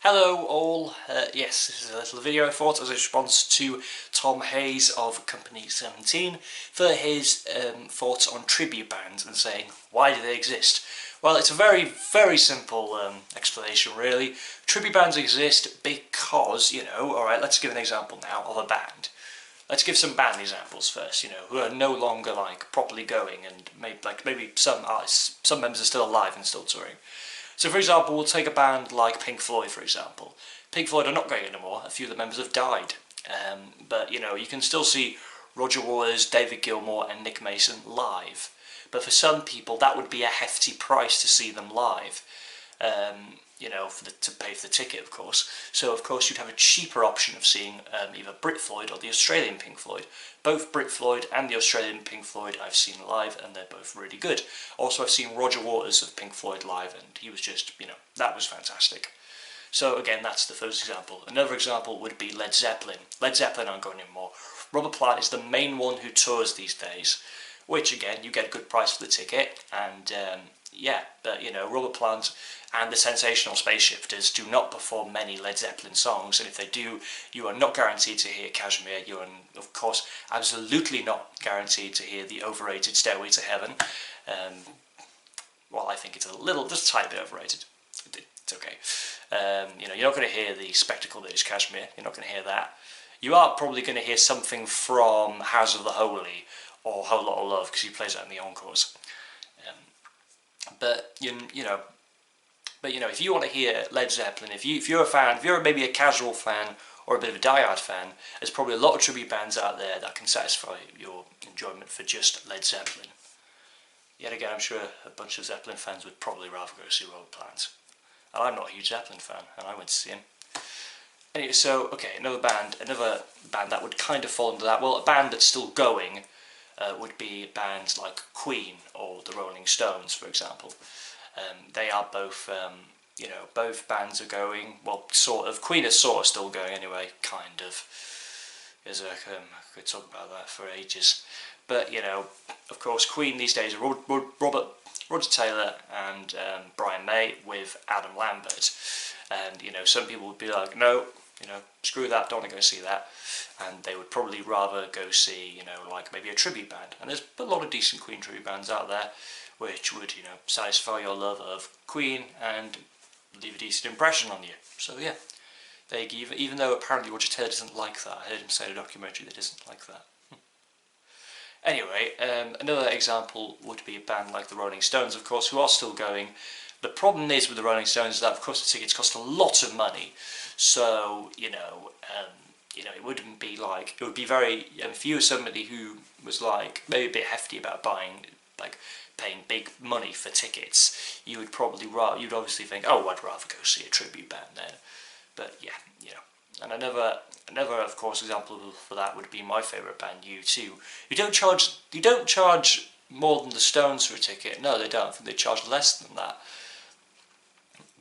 Hello all, yes, this is a little video I thought as a response to Tom Hayes of Company 17 for his thoughts on tribute bands and saying, why do they exist? Well, it's a very simple explanation really. Tribute bands exist because, alright, let's give an example now of a band. Let's give some band examples first, who are no longer properly going, and maybe some artists, some members are still alive and still touring. So for example, we'll take a band like Pink Floyd, for example. Pink Floyd are not going anymore, a few of the members have died. But you can still see Roger Waters, David Gilmour and Nick Mason live. But for some people that would be a hefty price to see them live. To pay for the ticket, of course. So of course you'd have a cheaper option of seeing either Brit Floyd or the Australian Pink Floyd. Both Brit Floyd and the Australian Pink Floyd I've seen live, and they're both really good. Also I've seen Roger Waters of Pink Floyd live, and he was just, that was fantastic. So again, that's the first example. Another example would be Led Zeppelin. Led Zeppelin aren't going anymore. Robert Plant is the main one who tours these days, which again, you get a good price for the ticket, and Robert Plant and the Sensational Spaceshifters do not perform many Led Zeppelin songs, and if they do, you are not guaranteed to hear Kashmir. You are, of course, absolutely not guaranteed to hear the overrated Stairway to Heaven. Well, I think it's just a tiny bit overrated. It's okay. You're not going to hear the spectacle that is Kashmir. You're not going to hear that. You are probably going to hear something from House of the Holy or Whole Lot of Love, because he plays that in the encores. But if you want to hear Led Zeppelin, if you're a fan, if you're maybe a casual fan or a bit of a diehard fan, there's probably a lot of tribute bands out there that can satisfy your enjoyment for just Led Zeppelin. Yet again, I'm sure a bunch of Zeppelin fans would probably rather go see Robert Plant. And I'm not a huge Zeppelin fan, and I went to see him. Anyway, so, okay, another band that would kind of fall into that. Well, a band that's still going would be bands like Queen or the Rolling Stones, for example. They are both, both bands are going, well, sort of. Queen is sort of still going anyway, kind of. I could talk about that for ages. But, of course, Queen these days are Roger Taylor and Brian May with Adam Lambert. And, some people would be like, no, screw that, don't want to go see that. And they would probably rather go see, maybe a tribute band. And there's a lot of decent Queen tribute bands out there, which would, satisfy your love of Queen and leave a decent impression on you. So yeah, even though apparently Roger Taylor doesn't like that. I heard him say in a documentary that he doesn't like that. Anyway, another example would be a band like the Rolling Stones, of course, who are still going. The problem is with the Rolling Stones that, of course, the tickets cost a lot of money. So, it wouldn't be like, it would be very, if you were somebody who was maybe a bit hefty about paying big money for tickets, you would probably you'd obviously think, oh, I'd rather go see a tribute band then. But yeah, And another of course example for that would be my favourite band, U2. You don't charge more than the Stones for a ticket. No, they don't. I think they charge less than that.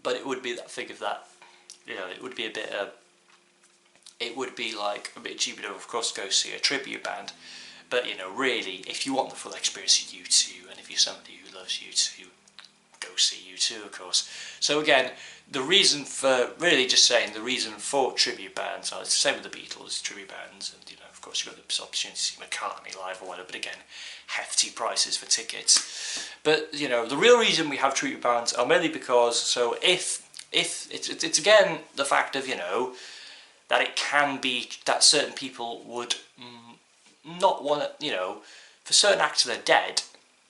But it would be that figure of that. It would be a bit. It would be a bit cheaper to, of course, go see a tribute band. But really, if you want the full experience of U2, and if you're somebody who loves U2, go see U2, of course. So again, the reason for the reason for tribute bands are the same with the Beatles, tribute bands, and of course you've got the opportunity to see McCartney live or whatever. But again, hefty prices for tickets. But the real reason we have tribute bands are mainly because if it's again the fact of that it can be that certain people would not want to, for certain acts that are dead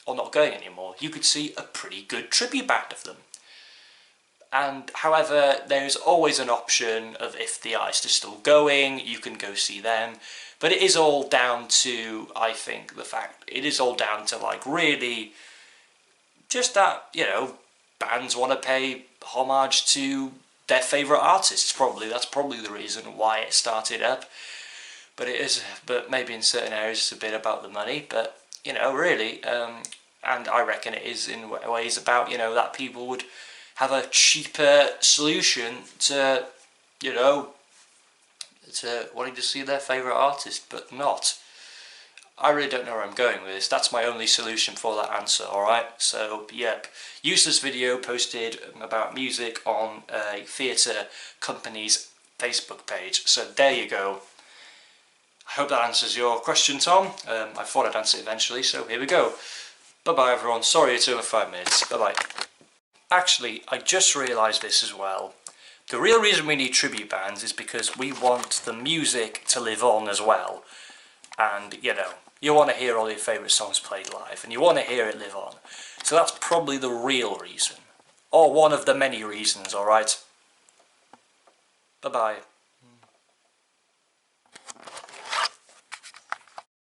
or not going anymore, you could see a pretty good tribute band of them. And however, there's always an option of if the artist is still going, you can go see them. But it is all down to, I think, really just that, bands want to pay homage to their favourite artists, that's probably the reason why it started up. But maybe in certain areas it's a bit about the money, but really, and I reckon it is in ways about that people would have a cheaper solution to to wanting to see their favourite artist, but not. I really don't know where I'm going with this. That's my only solution for that answer, alright? So, yep. Useless video posted about music on a theatre company's Facebook page. So there you go. I hope that answers your question, Tom. I thought I'd answer it eventually, so here we go. Bye-bye, everyone. Sorry it's over 5 minutes. Bye-bye. Actually, I just realised this as well. The real reason we need tribute bands is because we want the music to live on as well. And, you know, you want to hear all your favourite songs played live, and you want to hear it live on. So that's probably the real reason. Or one of the many reasons, alright? Bye-bye.